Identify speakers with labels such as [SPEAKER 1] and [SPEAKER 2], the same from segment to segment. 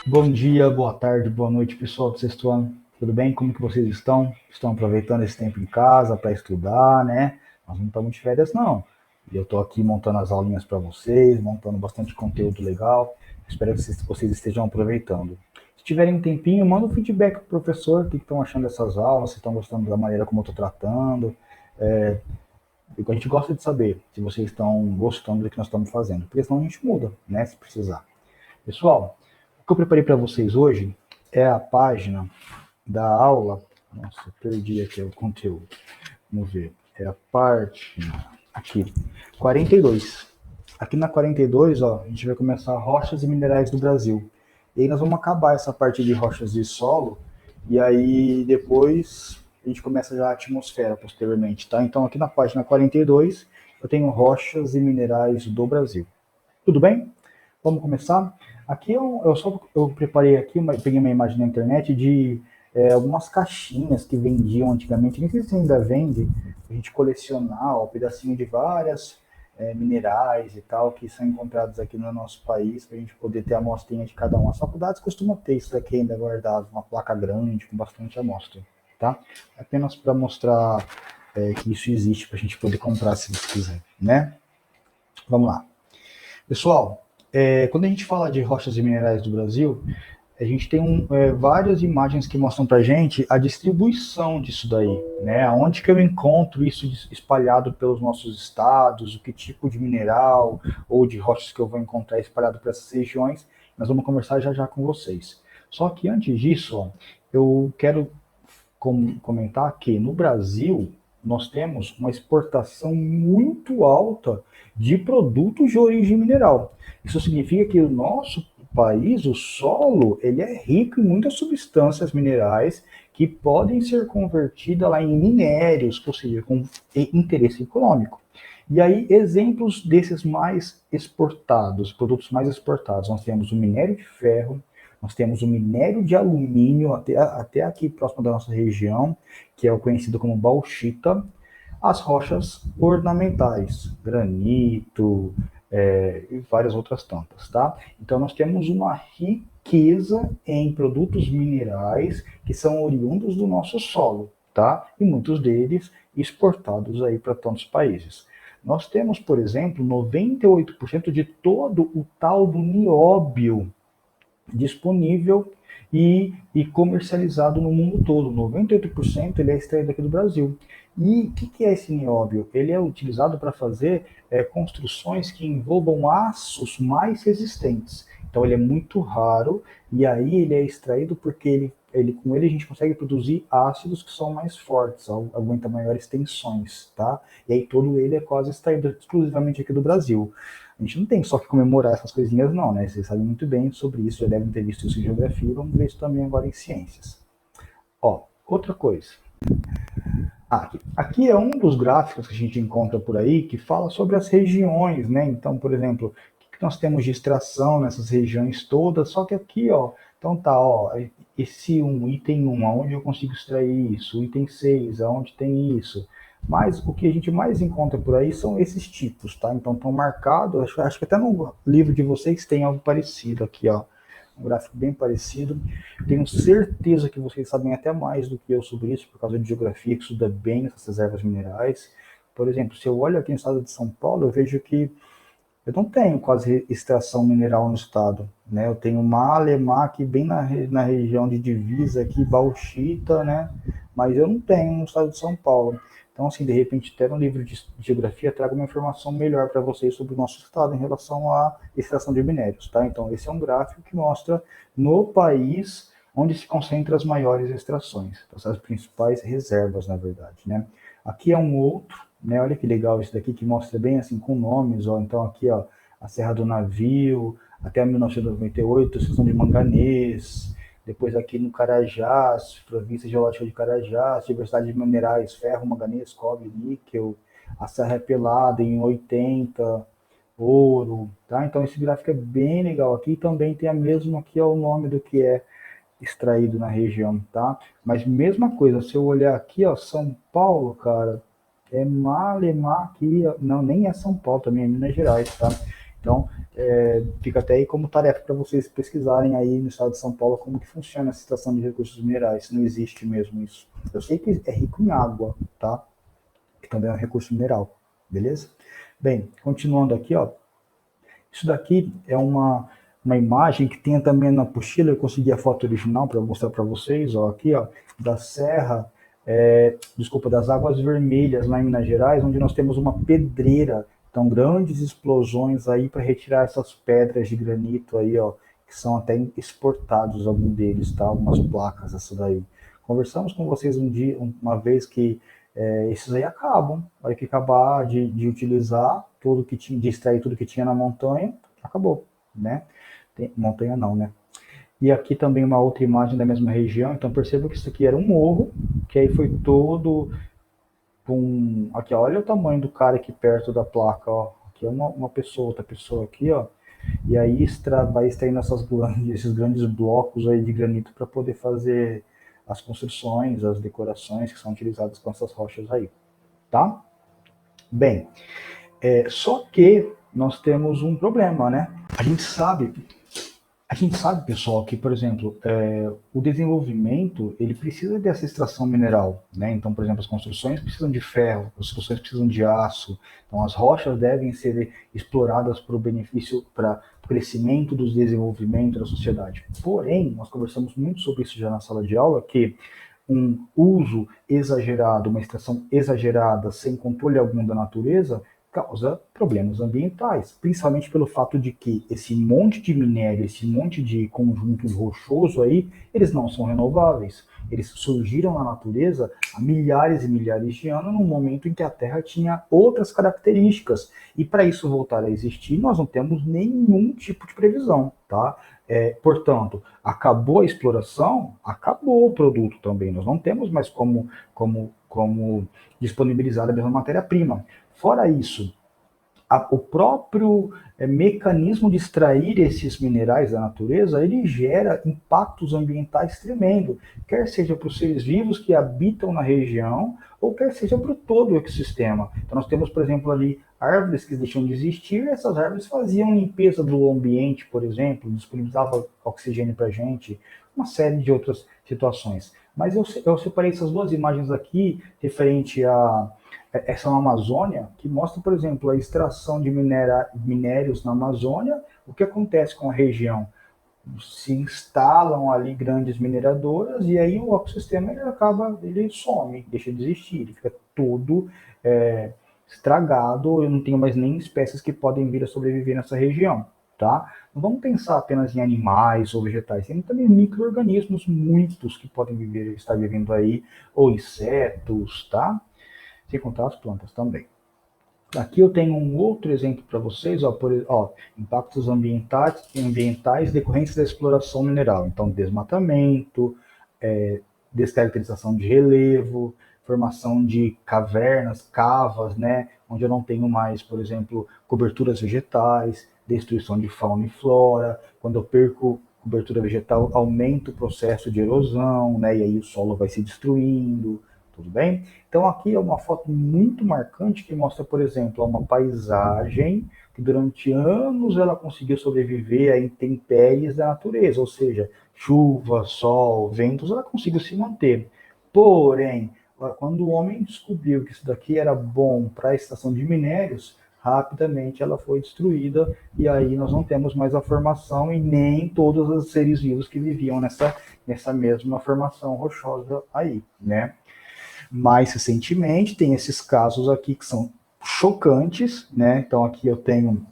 [SPEAKER 1] Bom dia, boa tarde, boa noite, pessoal do sexto ano. Tudo bem? Como que vocês estão? Estão aproveitando esse tempo em casa para estudar, né? Nós não estamos de férias, não. E eu estou aqui montando as aulinhas para vocês, montando bastante conteúdo legal. Espero que vocês estejam aproveitando. Se tiverem um tempinho, manda um feedback para o professor, o que estão achando dessas aulas, se estão gostando da maneira como eu estou tratando. É, a gente gosta de saber se vocês estão gostando do que nós estamos fazendo, porque senão a gente muda, né? Se precisar. Pessoal, o que eu preparei para vocês hoje é a página da aula. Nossa, perdi aqui o conteúdo. Vamos ver. É a parte aqui, 42. Aqui na 42, ó, a gente vai começar rochas e minerais do Brasil. E aí nós vamos acabar essa parte de rochas de solo, e aí depois a gente começa já a atmosfera posteriormente, tá? Então aqui na página 42 eu tenho rochas e minerais do Brasil. Tudo bem? Vamos começar? Aqui eu preparei aqui, peguei uma imagem na internet de algumas caixinhas que vendiam antigamente, nem sei se ainda vende, a gente colecionar um pedacinho de várias minerais e tal, que são encontrados aqui no nosso país, para a gente poder ter a amostrinha de cada um. As faculdades costumam ter isso daqui ainda guardado, uma placa grande com bastante amostra, tá? Apenas para mostrar que isso existe para a gente poder comprar se você quiser, né? Vamos lá. Pessoal, quando a gente fala de rochas e minerais do Brasil, a gente tem várias imagens que mostram para a gente a distribuição disso daí, né? Onde que eu encontro isso espalhado pelos nossos estados, o que tipo de mineral ou de rochas que eu vou encontrar espalhado para essas regiões. Nós vamos conversar já já com vocês. Só que antes disso, ó, eu quero comentar que no Brasil nós temos uma exportação muito alta de produtos de origem mineral. Isso significa que o nosso país, o solo, ele é rico em muitas substâncias minerais que podem ser convertidas lá em minérios, ou seja, com interesse econômico. E aí, exemplos desses mais exportados, produtos mais exportados, nós temos o minério de ferro, nós temos o minério de alumínio, até aqui próximo da nossa região, que é o conhecido como bauxita, as rochas ornamentais, granito e várias outras tantas, tá? Então nós temos uma riqueza em produtos minerais que são oriundos do nosso solo, tá? E muitos deles exportados aí para tantos países. Nós temos, por exemplo, 98% de todo o tal do nióbio disponível e comercializado no mundo todo. 98% ele é extraído aqui do Brasil. E o que é esse nióbio? Ele é utilizado para fazer construções que envolvam aços mais resistentes. Então ele é muito raro e aí ele é extraído porque com ele a gente consegue produzir ácidos que são mais fortes, aguenta maiores tensões, tá? E aí todo ele é quase extraído exclusivamente aqui do Brasil. A gente não tem só que comemorar essas coisinhas, não, né? Vocês sabem muito bem sobre isso, já devem ter visto isso em geografia, vamos ver isso também agora em ciências. Ó, outra coisa. Aqui é um dos gráficos que a gente encontra por aí que fala sobre as regiões, né? Então, por exemplo, o que nós temos de extração nessas regiões todas, só que aqui, ó, então tá, ó, esse item 1, aonde eu consigo extrair isso, item 6, aonde tem isso. Mas o que a gente mais encontra por aí são esses tipos, tá? Então estão marcados, acho que até no livro de vocês tem algo parecido aqui, ó. Um gráfico bem parecido. Tenho certeza que vocês sabem até mais do que eu sobre isso, por causa de geografia, que estuda bem essas reservas minerais. Por exemplo, se eu olho aqui no estado de São Paulo, eu vejo que eu não tenho quase extração mineral no estado, né? Eu tenho Malemar aqui bem na região de divisa aqui, bauxita, né? Mas eu não tenho no estado de São Paulo. Então, assim, de repente, até no livro de geografia, trago uma informação melhor para vocês sobre o nosso estado em relação à extração de minérios, tá? Então, esse é um gráfico que mostra no país onde se concentram as maiores extrações, as principais reservas, na verdade, né? Aqui é um outro, né? Olha que legal isso daqui, que mostra bem assim com nomes, ó. Então aqui, ó, a Serra do Navio, até 1998, seção de manganês, depois aqui no Carajás, província geológica de Carajás, diversidade de minerais, ferro, manganês, cobre, níquel, a Serra é Pelada em 80, ouro, tá? Então esse gráfico é bem legal aqui, também tem a mesma aqui, ó, o nome do que é extraído na região, tá? Mas mesma coisa, se eu olhar aqui, ó, São Paulo, cara, é Malemar aqui, não, nem é São Paulo, também é Minas Gerais, tá? Então, fica até aí como tarefa para vocês pesquisarem aí no estado de São Paulo como que funciona essa extração de recursos minerais, se não existe mesmo isso. Eu sei que é rico em água, tá? Que também é um recurso mineral, beleza? Bem, continuando aqui, ó, isso daqui é uma imagem que tem também na apostila, eu consegui a foto original para mostrar para vocês, ó, aqui, ó, da Serra, das Águas Vermelhas, lá em Minas Gerais, onde nós temos uma pedreira, então grandes explosões aí para retirar essas pedras de granito aí, ó, que são até exportados algum deles, tá? Algumas placas, essa daí. Conversamos com vocês um dia, uma vez que esses aí acabam, vai que acabar de utilizar tudo que tinha, de extrair tudo que tinha na montanha, acabou, né? Montanha não, né? E aqui também uma outra imagem da mesma região, então perceba que isso aqui era um morro, que aí foi todo com... Aqui, ó, olha o tamanho do cara aqui perto da placa, ó. Aqui é uma pessoa, outra pessoa aqui, ó. E aí vai extraindo esses grandes blocos aí de granito para poder fazer as construções, as decorações que são utilizadas com essas rochas aí, tá? Bem, só que nós temos um problema, né? A gente sabe, pessoal, que, por exemplo, o desenvolvimento ele precisa dessa extração mineral, né? Então, por exemplo, as construções precisam de ferro, as construções precisam de aço. Então, as rochas devem ser exploradas para o benefício, para o crescimento do desenvolvimento da sociedade. Porém, nós conversamos muito sobre isso já na sala de aula, que um uso exagerado, uma extração exagerada, sem controle algum da natureza, causa problemas ambientais, principalmente pelo fato de que esse monte de minério, esse monte de conjunto rochoso aí, eles não são renováveis. Eles surgiram na natureza há milhares e milhares de anos, num momento em que a Terra tinha outras características. E para isso voltar a existir, nós não temos nenhum tipo de previsão, tá? Portanto, acabou a exploração, acabou o produto também. Nós não temos mais como disponibilizar a mesma matéria-prima. Fora isso, o próprio mecanismo de extrair esses minerais da natureza, ele gera impactos ambientais tremendos, quer seja para os seres vivos que habitam na região, ou quer seja para todo o ecossistema. Então nós temos, por exemplo, ali árvores que deixam de existir, essas árvores faziam limpeza do ambiente, por exemplo, disponibilizavam oxigênio para a gente, uma série de outras situações. Mas eu separei essas duas imagens aqui, referente a essa Amazônia, que mostra, por exemplo, a extração de minérios na Amazônia, o que acontece com a região. Se instalam ali grandes mineradoras e aí o ecossistema ele some, deixa de existir, ele fica todo estragado, eu não tenho mais nem espécies que podem vir a sobreviver nessa região, tá? Não vamos pensar apenas em animais ou vegetais, tem também micro-organismos, muitos que podem estar vivendo aí, ou insetos, tá? Sem contar as plantas também. Aqui eu tenho um outro exemplo para vocês, impactos ambientais decorrentes da exploração mineral. Então, desmatamento, descaracterização de relevo, formação de cavernas, cavas, né, onde eu não tenho mais, por exemplo, coberturas vegetais, destruição de fauna e flora. Quando eu perco cobertura vegetal, aumenta o processo de erosão, né, e aí o solo vai se destruindo, tudo bem? Então aqui é uma foto muito marcante que mostra, por exemplo, uma paisagem que durante anos ela conseguiu sobreviver a intempéries da natureza, ou seja, chuva, sol, ventos, ela conseguiu se manter. Porém, quando o homem descobriu que isso daqui era bom para a extração de minérios, rapidamente ela foi destruída e aí nós não temos mais a formação e nem todos os seres vivos que viviam nessa mesma formação rochosa aí, né? Mais recentemente, tem esses casos aqui que são chocantes, né? Então aqui eu tenho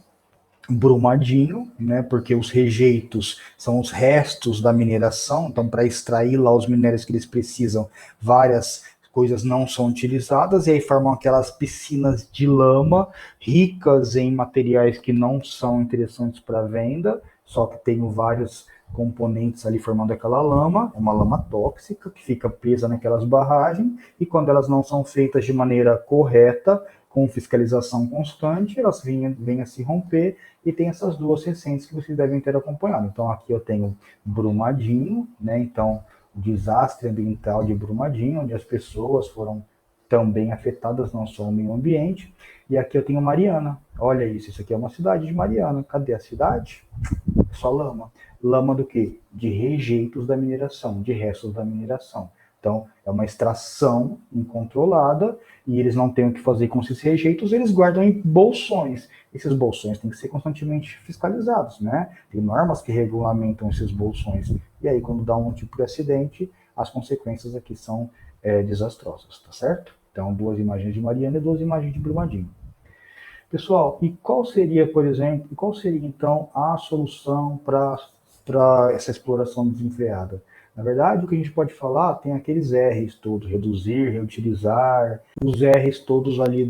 [SPEAKER 1] Brumadinho, né? Porque os rejeitos são os restos da mineração, então para extrair lá os minérios que eles precisam, várias coisas não são utilizadas e aí formam aquelas piscinas de lama ricas em materiais que não são interessantes para venda, só que tem vários componentes ali formando aquela lama, uma lama tóxica que fica presa naquelas barragens e quando elas não são feitas de maneira correta, com fiscalização constante, elas vêm a se romper e tem essas duas recentes que vocês devem ter acompanhado. Então aqui eu tenho Brumadinho, né? Então o desastre ambiental de Brumadinho, onde as pessoas foram também afetadas, não só o meio ambiente. E aqui eu tenho Mariana. Olha isso aqui é uma cidade de Mariana. Cadê a cidade? Só lama. Lama do quê? De rejeitos da mineração, de restos da mineração. Então, é uma extração incontrolada e eles não têm o que fazer com esses rejeitos, eles guardam em bolsões. Esses bolsões têm que ser constantemente fiscalizados, né? Tem normas que regulamentam esses bolsões. E aí, quando dá um tipo de acidente, as consequências aqui são desastrosas, tá certo? Então, 2 imagens de Mariana e 2 imagens de Brumadinho. Pessoal, e qual seria, por exemplo, qual seria então a solução para essa exploração desenfreada? Na verdade, o que a gente pode falar tem aqueles R's todos, reduzir, reutilizar, os R's todos ali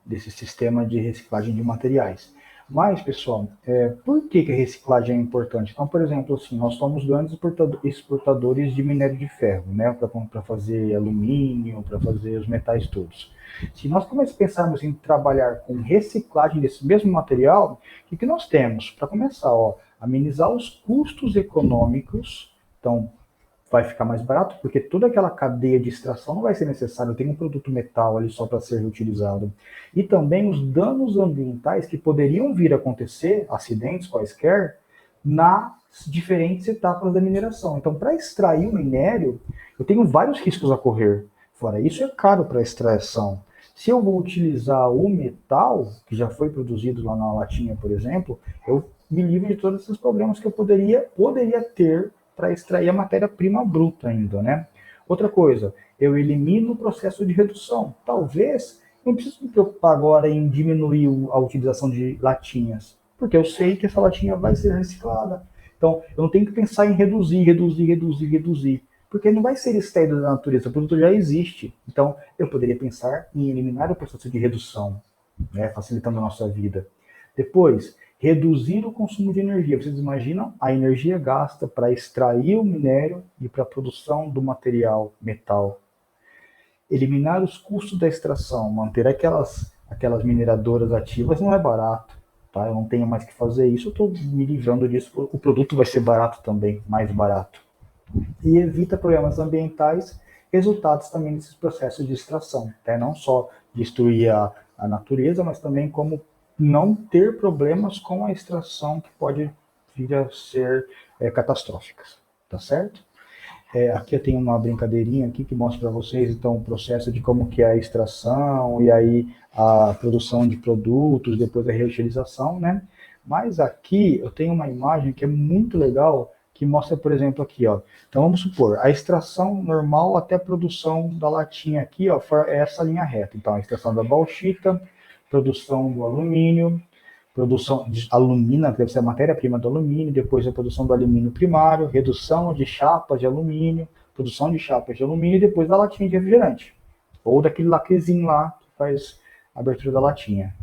[SPEAKER 1] desse sistema de reciclagem de materiais. Mas, pessoal, por que a reciclagem é importante? Então, por exemplo, assim, nós somos grandes exportadores de minério de ferro, né, para fazer alumínio, para fazer os metais todos. Se nós pensarmos em trabalhar com reciclagem desse mesmo material, o que nós temos? Para começar, ó, amenizar os custos econômicos, então vai ficar mais barato, porque toda aquela cadeia de extração não vai ser necessária, tem um produto metal ali só para ser reutilizado. E também os danos ambientais que poderiam vir a acontecer, acidentes quaisquer, nas diferentes etapas da mineração. Então, para extrair o minério, eu tenho vários riscos a correr. Fora isso, é caro para a extração. Se eu vou utilizar o metal, que já foi produzido lá na latinha, por exemplo, eu me livro de todos esses problemas que eu poderia ter para extrair a matéria-prima bruta ainda, né? Outra coisa, eu elimino o processo de redução. Talvez não preciso me preocupar agora em diminuir a utilização de latinhas, porque eu sei que essa latinha vai ser reciclada. Então, eu não tenho que pensar em reduzir, porque não vai ser extraído da natureza, o produto já existe. Então, eu poderia pensar em eliminar o processo de redução, né, facilitando a nossa vida. Depois, reduzir o consumo de energia. Vocês imaginam a energia gasta para extrair o minério e para a produção do material metal. Eliminar os custos da extração, manter aquelas mineradoras ativas não é barato. Tá? Eu não tenho mais que fazer isso, eu estou me livrando disso. O produto vai ser barato também, mais barato. E evita problemas ambientais resultados também desses processos de extração. Tá? Não só destruir a natureza, mas também como não ter problemas com a extração que pode vir a ser catastróficas, tá certo? Aqui eu tenho uma brincadeirinha aqui que mostra para vocês então o processo de como que é a extração e aí a produção de produtos, depois a reutilização, né? Mas aqui eu tenho uma imagem que é muito legal que mostra, por exemplo, aqui, ó. Então vamos supor, a extração normal até a produção da latinha aqui, ó, é essa linha reta. Então a extração da bauxita, produção do alumínio, produção de alumina, que deve ser a matéria-prima do alumínio, depois a produção do alumínio primário, redução de chapas de alumínio, produção de chapas de alumínio e depois da latinha de refrigerante. Ou daquele lacrezinho lá que faz a abertura da latinha.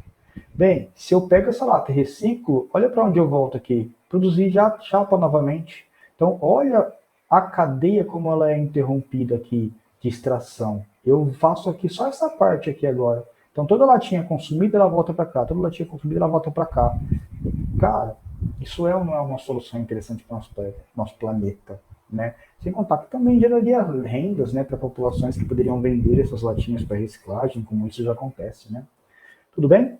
[SPEAKER 1] Bem, se eu pego essa lata e reciclo, olha para onde eu volto aqui. Produzir já chapa novamente. Então, olha a cadeia como ela é interrompida aqui de extração. Eu faço aqui só essa parte aqui agora. Então, toda latinha consumida, ela volta para cá. Toda latinha consumida, ela volta para cá. Cara, isso é ou não é uma solução interessante para o nosso planeta? Né? Sem contar que também geraria rendas, né, para populações que poderiam vender essas latinhas para reciclagem, como isso já acontece. Né? Tudo bem?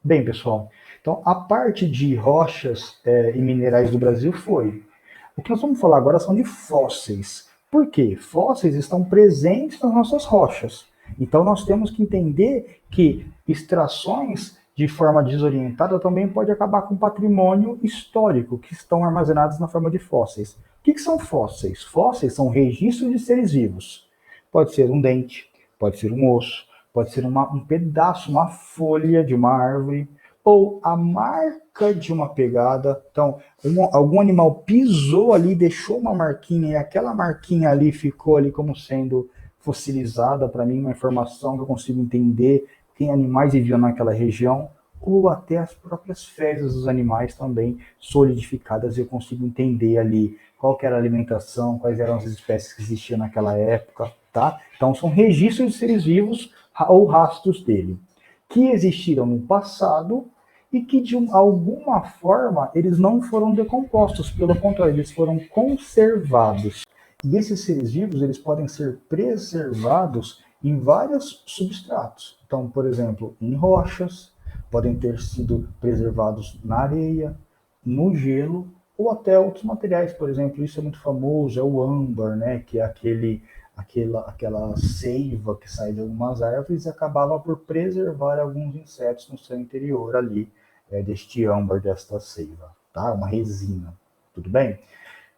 [SPEAKER 1] Bem, pessoal, então a parte de rochas e minerais do Brasil foi. O que nós vamos falar agora são de fósseis. Por quê? Fósseis estão presentes nas nossas rochas. Então nós temos que entender que extrações de forma desorientada também pode acabar com patrimônio histórico que estão armazenados na forma de fósseis. O que são fósseis? Fósseis são registros de seres vivos. Pode ser um dente, pode ser um osso, pode ser um pedaço, uma folha de uma árvore, ou a marca de uma pegada. Então, algum animal pisou ali, deixou uma marquinha, e aquela marquinha ali ficou ali como sendo fossilizada para mim, uma informação que eu consigo entender quem animais viviam naquela região, ou até as próprias fezes dos animais também solidificadas, eu consigo entender ali qual que era a alimentação, quais eram as espécies que existiam naquela época, tá? Então, são registros de seres vivos ou rastros dele, que existiram no passado e que, de alguma forma, eles não foram decompostos, pelo contrário, eles foram conservados. E esses seres vivos, eles podem ser preservados em vários substratos. Então, por exemplo, em rochas, podem ter sido preservados na areia, no gelo, ou até outros materiais. Por exemplo, isso é muito famoso, é o âmbar, né, que é aquela seiva que sai de algumas árvores e acabava por preservar alguns insetos no seu interior ali, deste âmbar, desta seiva, tá? Uma resina, tudo bem?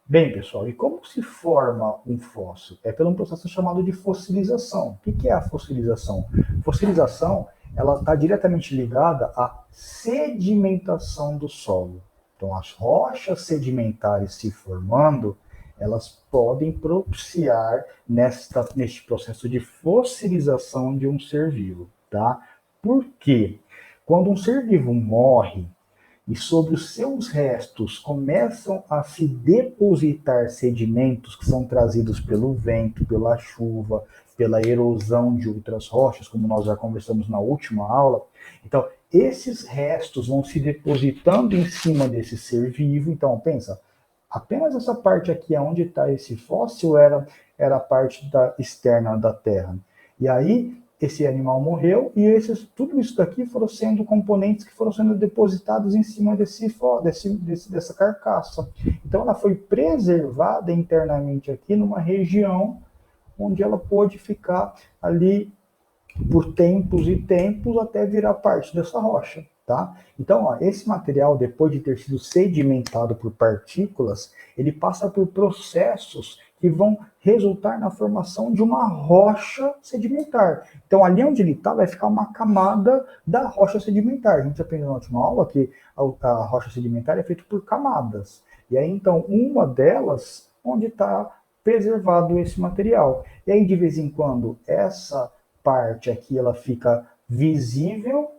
[SPEAKER 1] Bem, pessoal, e como se forma um fóssil? É pelo um processo chamado de fossilização. O que é a fossilização? Fossilização, ela está diretamente ligada à sedimentação do solo. Então, as rochas sedimentares se formando, elas podem propiciar neste processo de fossilização de um ser vivo, tá? Por quê? Quando um ser vivo morre, e sobre os seus restos começam a se depositar sedimentos que são trazidos pelo vento, pela chuva, pela erosão de outras rochas, como nós já conversamos na última aula. Então, esses restos vão se depositando em cima desse ser vivo. Então, pensa, apenas essa parte aqui onde está esse fóssil era a parte externa da Terra. E aí, esse animal morreu e tudo isso daqui foram sendo componentes que foram sendo depositados em cima dessa carcaça. Então ela foi preservada internamente aqui numa região onde ela pôde ficar ali por tempos e tempos até virar parte dessa rocha. Tá? Então, ó, esse material, depois de ter sido sedimentado por partículas, ele passa por processos que vão resultar na formação de uma rocha sedimentar. Então, ali onde ele está, vai ficar uma camada da rocha sedimentar. A gente aprendeu na última aula que a rocha sedimentar é feita por camadas. E aí, então, uma delas, onde está preservado esse material. E aí, de vez em quando, essa parte aqui, ela fica visível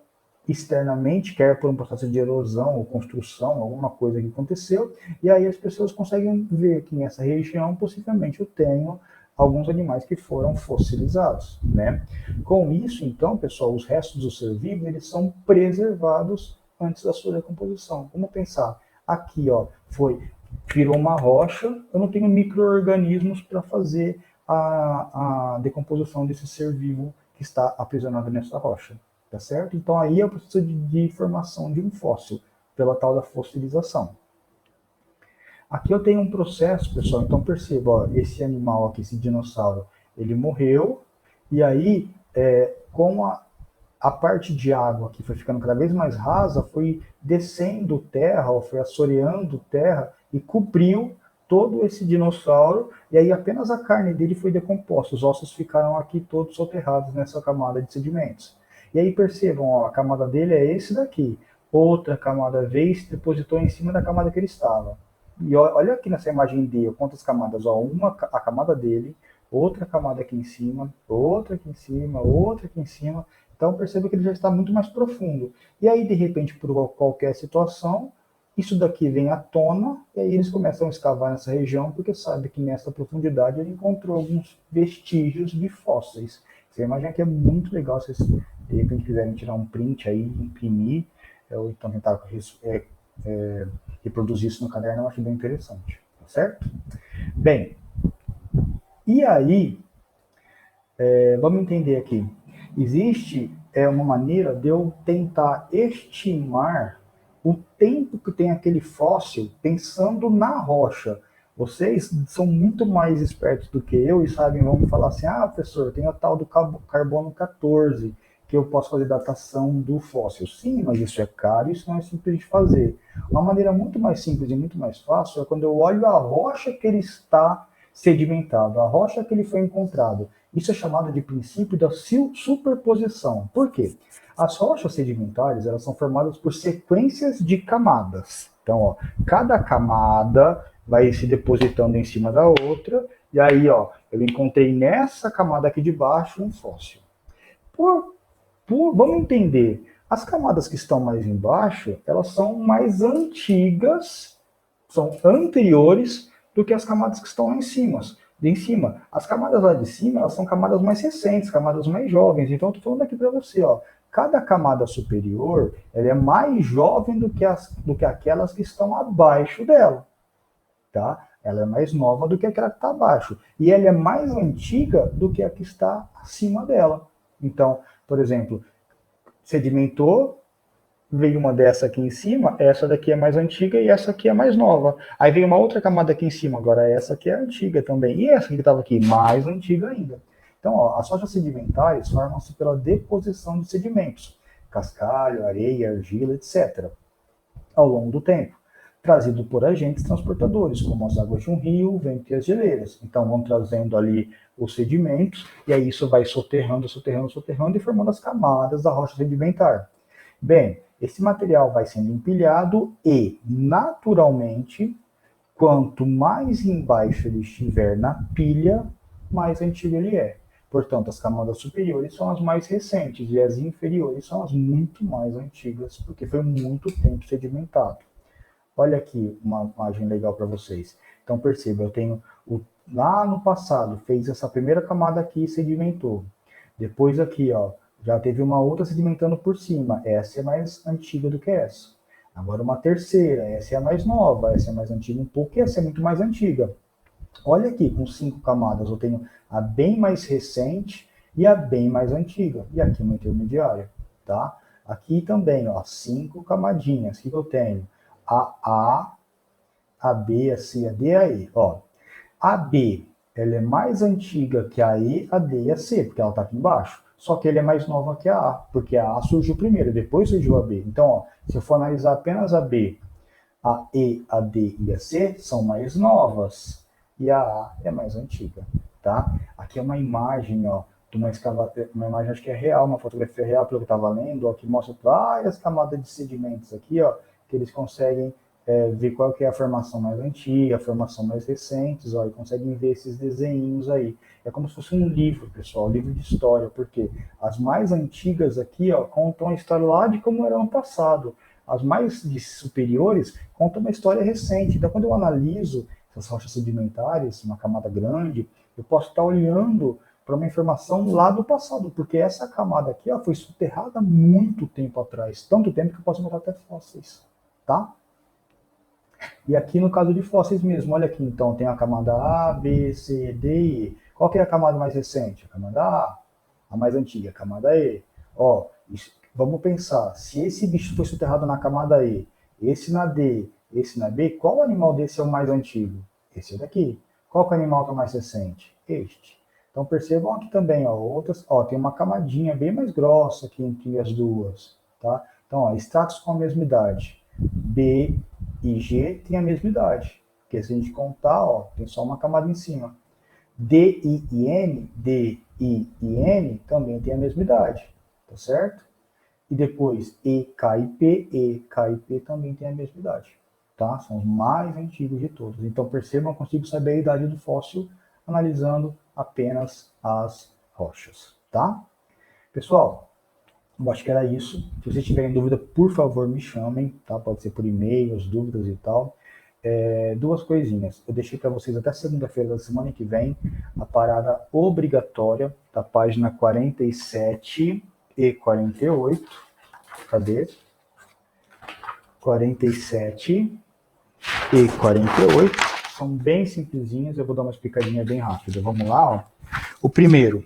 [SPEAKER 1] externamente, quer por um processo de erosão ou construção, alguma coisa que aconteceu, e aí as pessoas conseguem ver que nessa região possivelmente eu tenho alguns animais que foram fossilizados, né? Com isso, então, pessoal, os restos do ser vivo, eles são preservados antes da sua decomposição. Vamos pensar, aqui, ó, virou uma rocha, eu não tenho micro-organismos para fazer a decomposição desse ser vivo que está aprisionado nessa rocha. Tá certo? Então aí eu preciso de formação de um fóssil, pela tal da fossilização. Aqui eu tenho um processo, pessoal, então perceba, ó, esse animal aqui, esse dinossauro, ele morreu, e aí, com a parte de água que foi ficando cada vez mais rasa, foi descendo terra, ó, foi assoreando terra, e cobriu todo esse dinossauro, e aí apenas a carne dele foi decomposta, os ossos ficaram aqui todos soterrados nessa camada de sedimentos. E aí percebam, ó, a camada dele é esse daqui. Outra camada veio e se depositou em cima da camada que ele estava. E olha aqui nessa imagem D, quantas camadas. Ó, a camada dele, outra camada aqui em cima, outra aqui em cima, outra aqui em cima. Então perceba que ele já está muito mais profundo. E aí, de repente, por qualquer situação, isso daqui vem à tona, e aí eles começam a escavar nessa região, porque sabe que nessa profundidade ele encontrou alguns vestígios de fósseis. Você imagina que é muito legal se vocês, de repente, quiserem tirar um print aí, imprimir, ou então tentar reproduzir isso no caderno, eu acho bem interessante, tá certo? Bem, e aí, vamos entender aqui. Existe uma maneira de eu tentar estimar o tempo que tem aquele fóssil pensando na rocha. Vocês são muito mais espertos do que eu e sabem, vamos falar assim, professor, tem a tal do carbono 14, que eu posso fazer datação do fóssil. Sim, mas isso é caro, isso não é simples de fazer. Uma maneira muito mais simples e muito mais fácil é quando eu olho a rocha que ele está sedimentado, a rocha que ele foi encontrado. Isso é chamado de princípio da superposição. Por quê? As rochas sedimentares, elas são formadas por sequências de camadas. Então, ó, cada camada vai se depositando em cima da outra, e aí, ó, eu encontrei nessa camada aqui de baixo um fóssil. Vamos entender, as camadas que estão mais embaixo, elas são mais antigas, são anteriores do que as camadas que estão lá em cima. As camadas lá de cima, elas são camadas mais recentes, camadas mais jovens. Então, eu estou falando aqui para você, ó, cada camada superior, ela é mais jovem do que aquelas que estão abaixo dela, tá? Ela é mais nova do que aquela que está abaixo. E ela é mais antiga do que a que está acima dela. Então, por exemplo, sedimentou, veio uma dessa aqui em cima, essa daqui é mais antiga e essa aqui é mais nova. Aí veio uma outra camada aqui em cima, agora essa aqui é antiga também. E essa que estava aqui, mais antiga ainda. Então, ó, as rochas sedimentares formam-se pela deposição de sedimentos, cascalho, areia, argila, etc., ao longo do tempo, trazido por agentes transportadores, como as águas de um rio, o vento e as geleiras. Então, vão trazendo ali os sedimentos, e aí isso vai soterrando, soterrando, soterrando e formando as camadas da rocha sedimentar. Bem, esse material vai sendo empilhado e, naturalmente, quanto mais embaixo ele estiver na pilha, mais antigo ele é. Portanto, as camadas superiores são as mais recentes e as inferiores são as muito mais antigas, porque foi muito tempo sedimentado. Olha aqui uma imagem legal para vocês. Então, perceba, eu tenho lá no passado, fez essa primeira camada aqui e sedimentou. Depois aqui, ó, já teve uma outra sedimentando por cima. Essa é mais antiga do que essa. Agora uma terceira, essa é a mais nova, essa é mais antiga um pouco e essa é muito mais antiga. Olha aqui, com 5 camadas, eu tenho a bem mais recente e a bem mais antiga. E aqui uma intermediária, tá? Aqui também, ó, 5 camadinhas. O que eu tenho? A B, a C, a D, a E. Ó, a B, ela é mais antiga que a E, a D e a C, porque ela está aqui embaixo. Só que ele é mais nova que a A, porque a A surgiu primeiro, depois surgiu a B. Então, ó, se eu for analisar apenas a B, a E, a D e a C são mais novas e a A é mais antiga, tá? Aqui é uma imagem, ó, de uma escavadeira, uma imagem acho que é real, uma fotografia real, pelo que eu estava lendo, ó, que mostra várias camadas de sedimentos aqui, ó, que eles conseguem ver qual que é a formação mais antiga, a formação mais recentes, ó, e conseguem ver esses desenhinhos aí. É como se fosse um livro, pessoal, um livro de história, porque as mais antigas aqui, ó, contam a história lá de como era no passado. As mais superiores contam uma história recente. Então, quando eu analiso essas rochas sedimentares, uma camada grande, eu posso estar olhando para uma informação lá do passado, porque essa camada aqui ó, foi soterrada muito tempo atrás, tanto tempo que eu posso encontrar até fósseis, tá? E aqui no caso de fósseis mesmo, olha aqui, então tem a camada A, B, C, D e E. Qual que é a camada mais recente? A camada a mais antiga, a camada E. Ó, vamos pensar, se esse bicho foi soterrado na camada E, esse na D, esse na B, qual animal desse é o mais antigo? Esse daqui. Qual que é o animal que é mais recente? Este. Então percebam aqui também, ó, outras, ó, tem uma camadinha bem mais grossa aqui entre as duas, tá? Então, ó, estratos com a mesma idade. B e G têm a mesma idade. Porque se a gente contar, ó, tem só uma camada em cima. D, I e N, D, I e N também têm a mesma idade, tá certo? E depois E, K e P também têm a mesma idade, tá? São os mais antigos de todos. Então percebam, eu consigo saber a idade do fóssil analisando apenas as rochas, tá? Pessoal, eu acho que era isso. Se vocês tiverem dúvida, por favor, me chamem, tá? Pode ser por e-mail, as dúvidas e tal. Duas coisinhas. Eu deixei para vocês até segunda-feira da semana que vem a parada obrigatória da página 47 e 48. Cadê? 47 e 48. São bem simplesinhas. Eu vou dar uma explicadinha bem rápida. Vamos lá, ó. O primeiro.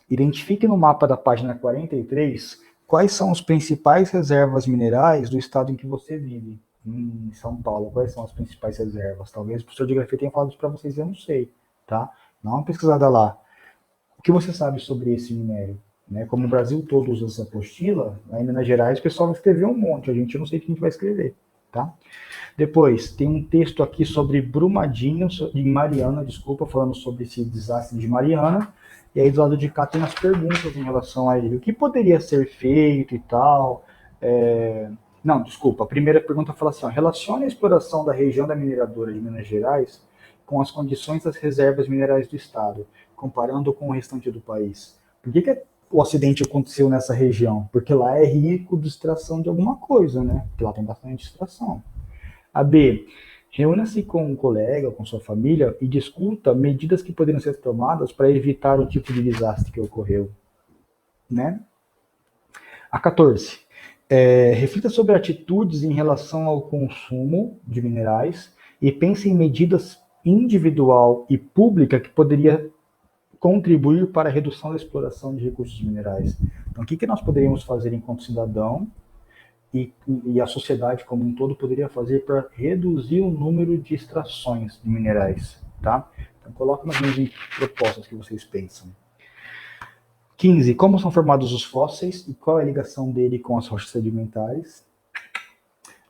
[SPEAKER 1] Identifique no mapa da página 43 quais são as principais reservas minerais do estado em que você vive. Em São Paulo, quais são as principais reservas? Talvez o professor de geografia tenha falado isso para vocês, eu não sei, tá? Dá uma pesquisada lá. O que você sabe sobre esse minério? Né? Como o Brasil todo usa essa apostila, aí em Minas Gerais o pessoal vai escrever um monte, a gente não sei o que a gente vai escrever, tá? Depois, tem um texto aqui sobre Brumadinho, de Mariana, desculpa, falando sobre esse desastre de Mariana. E aí do lado de cá tem as perguntas em relação a ele. O que poderia ser feito e tal? Não, desculpa. A primeira pergunta fala assim, ó, relacione a exploração da região da mineradora de Minas Gerais com as condições das reservas minerais do estado, comparando com o restante do país. Por que o acidente aconteceu nessa região? Porque lá é rico de extração de alguma coisa, né? Porque lá tem bastante extração. A B, reúna-se com um colega, com sua família e discuta medidas que poderiam ser tomadas para evitar o tipo de desastre que ocorreu, né? A 14, reflita sobre atitudes em relação ao consumo de minerais e pense em medidas individual e pública que poderia contribuir para a redução da exploração de recursos minerais. Então, o que nós poderíamos fazer enquanto cidadão e a sociedade como um todo poderia fazer para reduzir o número de extrações de minerais, tá? Então, coloca mais ou menos em propostas que vocês pensam. 15. Como são formados os fósseis e qual é a ligação dele com as rochas sedimentares?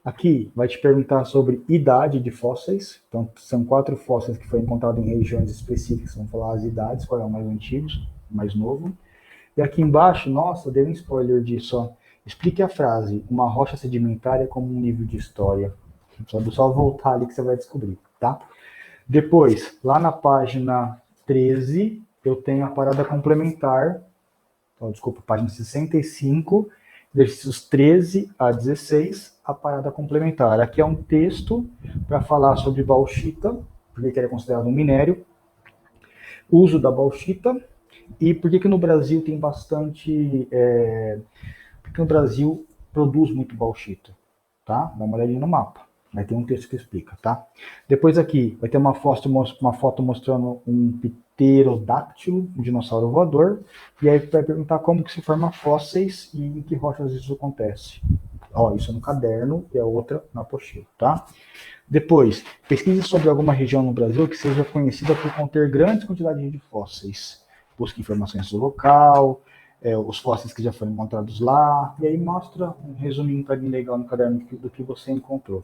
[SPEAKER 1] Aqui vai te perguntar sobre idade de fósseis. Então, são 4 fósseis que foram encontrados em regiões específicas. Vamos falar as idades, qual é o mais antigo, mais novo. E aqui embaixo, nossa, dei um spoiler disso, ó. Explique a frase, uma rocha sedimentária como um livro de história. Só voltar ali que você vai descobrir, tá? Depois, lá na página 13, eu tenho a parada complementar. Então, desculpa, página 65, exercícios 13 a 16, a parada complementar. Aqui é um texto para falar sobre bauxita, porque ele é considerado um minério, uso da bauxita, e por que no Brasil tem bastante... porque no Brasil produz muito bauxita, tá? Dá uma olhadinha no mapa. Vai ter um texto que explica, tá? Depois aqui vai ter uma foto mostrando um pterodáctilo, um dinossauro voador, e aí vai perguntar como que se forma fósseis e em que rochas isso acontece. Ó, isso é no caderno e a outra na apostila, tá? Depois, pesquise sobre alguma região no Brasil que seja conhecida por conter grandes quantidades de fósseis. Busque informações do local, os fósseis que já foram encontrados lá, e aí mostra um resuminho bem legal no caderno do que você encontrou.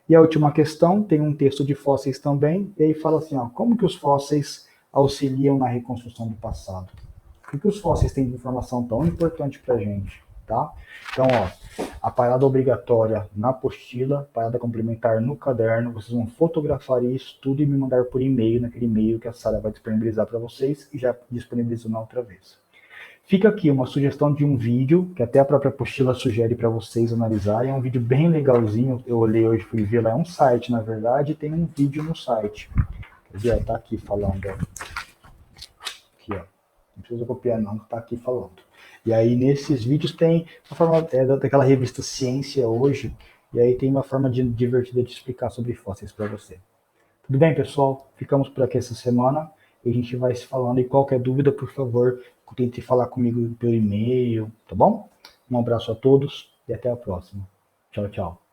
[SPEAKER 1] E a última questão, tem um texto de fósseis também, e aí fala assim, ó, como que os fósseis auxiliam na reconstrução do passado? O que os fósseis têm de informação tão importante para a gente, tá? Então, ó, a parada obrigatória na apostila, parada complementar no caderno, vocês vão fotografar isso tudo e me mandar por e-mail, naquele e-mail que a Sara vai disponibilizar para vocês e já disponibilizou na outra vez. Fica aqui uma sugestão de um vídeo, que até a própria apostila sugere para vocês analisarem. É um vídeo bem legalzinho, eu olhei hoje, fui ver lá, é um site, na verdade, tem um vídeo no site. Quer dizer, tá aqui falando, ó. Aqui, ó. Não precisa copiar não, tá aqui falando. E aí nesses vídeos tem uma forma, daquela revista Ciência Hoje, e aí tem uma forma divertida de explicar sobre fósseis para você. Tudo bem, pessoal? Ficamos por aqui essa semana. E a gente vai se falando. E qualquer dúvida, por favor, tente falar comigo pelo e-mail, tá bom? Um abraço a todos e até a próxima. Tchau, tchau.